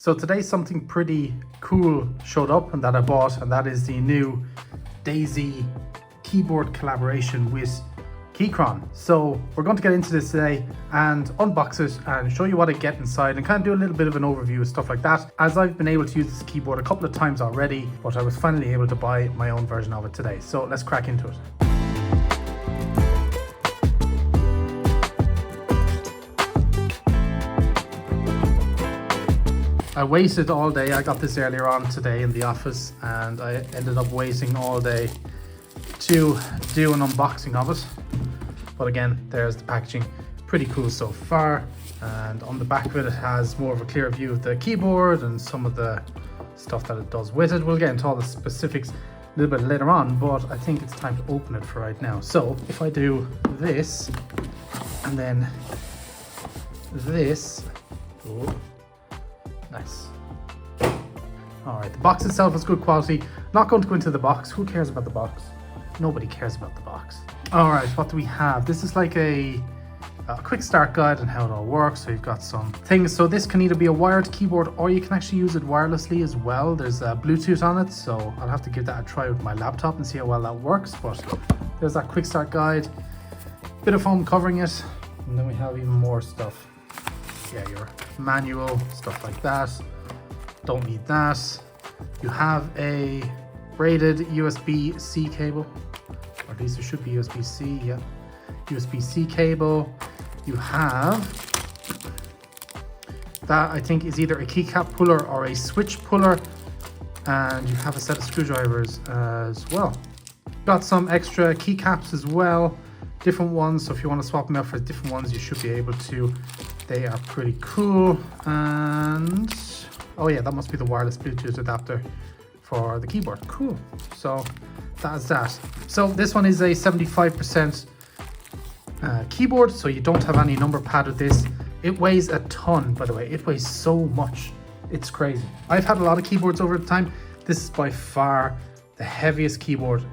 So today something pretty cool showed up and that I bought, and that is the new DayZ keyboard collaboration with Keychron. So we're going to get into this today and unbox it and show you what I get inside and kind of do a little bit of an overview and stuff like that, as I've been able to use this keyboard a couple of times already, but I was finally able to buy my own version of it today. So let's crack into it. I waited all day. I got this earlier on today in the office and I ended up waiting all day to do an unboxing of it. But again, there's the packaging. Pretty cool so far. And on the back of it, it has more of a clear view of the keyboard and some of the stuff that it does with it. We'll get into all the specifics a little bit later on, but I think it's time to open it for right now. So if I do this and then this, oh, nice. All right, the box itself is good quality. Not going to go into the box. Who cares about the box? Nobody cares about the box. All right, what do we have? This is like a quick start guide on how it all works. So you've got some things. So this can either be a wired keyboard or you can actually use it wirelessly as well. There's Bluetooth on it, so I'll have to give that a try with my laptop and see how well that works. But there's that quick start guide. Bit of foam covering it, and then we have even more stuff. Yeah, your manual, stuff like that. Don't need that. You have a braided USB-C cable, or at least there should be USB-C, yeah. USB-C cable. You have that, I think, is either a keycap puller or a switch puller, and you have a set of screwdrivers as well. Got some extra keycaps as well, different ones, so if you want to swap them out for different ones, you should be able to. They are pretty cool. And oh yeah, that must be the wireless Bluetooth adapter for the keyboard. Cool. So that's that. So this one is a 75% keyboard, so you don't have any number pad with this. It weighs a ton, by the way. It weighs so much. It's crazy. I've had a lot of keyboards over the time. This is by far the heaviest keyboard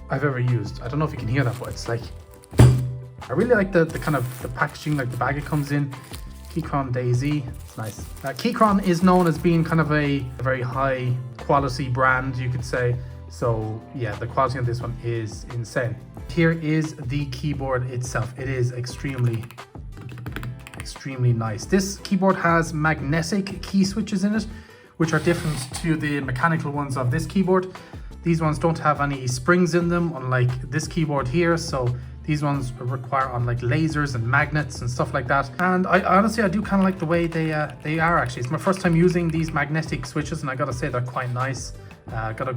I've ever used. I don't know if you can hear that, but it's like, I really like the kind of the packaging, like the bag it comes in. Keychron DayZ, it's nice. Keychron is known as being kind of a very high quality brand, you could say. So yeah, the quality on this one is insane. Here is the keyboard itself. It is extremely nice. This keyboard has magnetic key switches in it, which are different to the mechanical ones of this keyboard. These ones don't have any springs in them, unlike this keyboard here. So these ones require on like lasers and magnets and stuff like that. And I honestly do kind of like the way they are actually. It's my first time using these magnetic switches, and I gotta say they're quite nice. Got a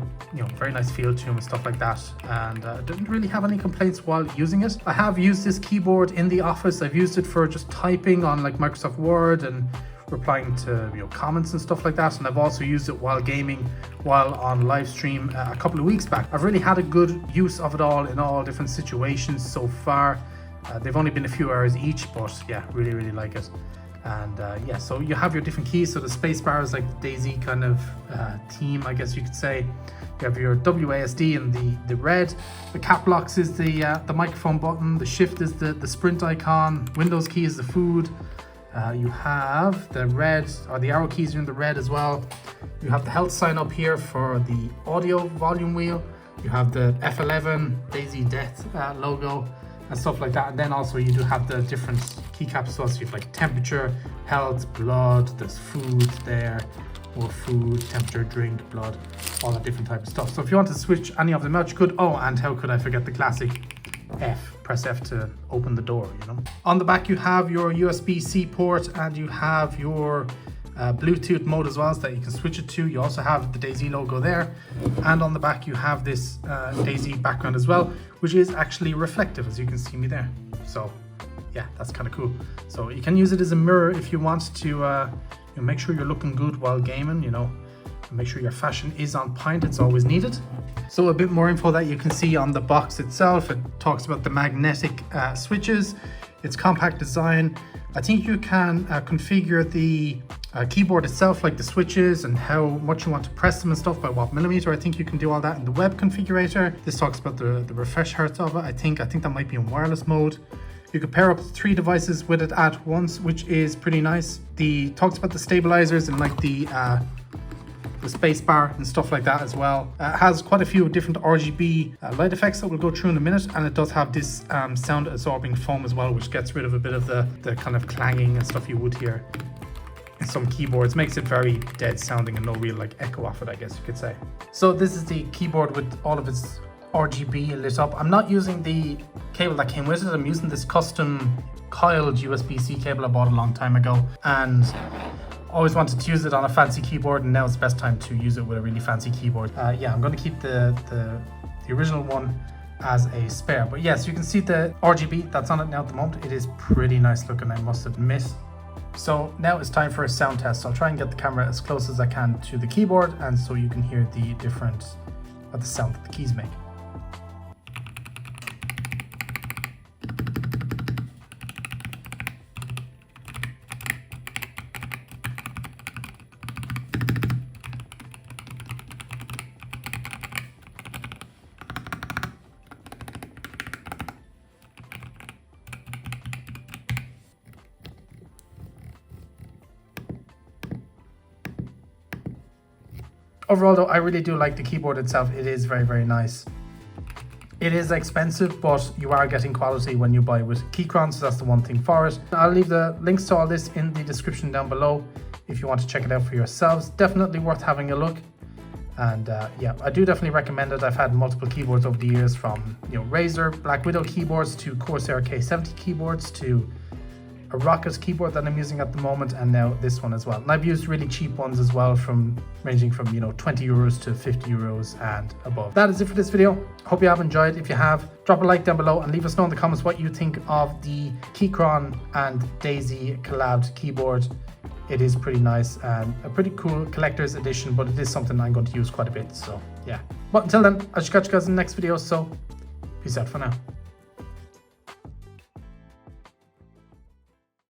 very nice feel to them and stuff like that, and didn't really have any complaints while using it. I have used this keyboard in the office. I've used it for just typing on like Microsoft Word and replying to comments and stuff like that, and I've also used it while gaming, while on live stream a couple of weeks back. I've really had a good use of it all in all different situations so far. They've only been a few hours each, but yeah, really like it. And yeah, so you have your different keys. So the space bar is like the DayZ kind of theme, I guess you could say. You have your WASD in the red. The cap locks is the microphone button. The shift is the sprint icon. Windows key is the food. You have the red, or the arrow keys are in the red as well. You have the health sign up here for the audio volume wheel. You have the F11 DayZ Death logo and stuff like that. And then also you do have the different keycaps as well. So you have like temperature, health, blood, there's food there, more food, temperature, drink, blood, all that different type of stuff. So if you want to switch any of them out, you could. Oh, and how could I forget the classic F? Press F to open the door, On the back you have your USB-C port, and you have your Bluetooth mode as well, so that you can switch it to. You also have the DayZ logo there, and on the back you have this DayZ background as well, which is actually reflective, as you can see me there. So yeah, that's kind of cool. So you can use it as a mirror if you want to make sure you're looking good while gaming, make sure your fashion is on point. It's always needed. So a bit more info that you can see on the box itself. It talks about the magnetic switches, its compact design. I think you can configure the keyboard itself, like the switches and how much you want to press them and stuff, by what millimeter. I think you can do all that in the web configurator. This talks about the refresh hertz of it. I think that might be in wireless mode. You can pair up 3 devices with it at once, which is pretty nice. Talks about the stabilizers and like the space bar and stuff like that as well. It has quite a few different RGB light effects that we'll go through in a minute, and it does have this sound absorbing foam as well, which gets rid of a bit of the kind of clanging and stuff you would hear in some keyboards. Makes it very dead sounding and no real like echo off it, I guess you could say. So this is the keyboard with all of its RGB lit up. I'm not using the cable that came with it. I'm using this custom coiled USB-C cable I bought a long time ago, and always wanted to use it on a fancy keyboard, and now it's the best time to use it with a really fancy keyboard. Yeah, I'm going to keep the original one as a spare, but yes, you can see the RGB that's on it now at the moment. It is pretty nice looking, I must admit. So now it's time for a sound test. I'll try and get the camera as close as I can to the keyboard, and so you can hear the sound that the keys make. Overall though, I really do like the keyboard itself. It is very, very nice. It is expensive, but you are getting quality when you buy with Keychron, so that's the one thing for it. I'll leave the links to all this in the description down below if you want to check it out for yourselves. Definitely worth having a look. And yeah, I do definitely recommend it. I've had multiple keyboards over the years, from Razer Black Widow keyboards to Corsair K70 keyboards to a Rocket keyboard that I'm using at the moment, and now this one as well. And I've used really cheap ones as well, ranging from 20 euros to 50 euros and above. That is it for this video. Hope you have enjoyed. If you have, drop a like down below and leave us know in the comments what you think of the Keychron and DayZ collabed keyboard. It is pretty nice and a pretty cool collector's edition, but it is something I'm going to use quite a bit, so yeah. But until then, I should catch you guys in the next video, so peace out for now.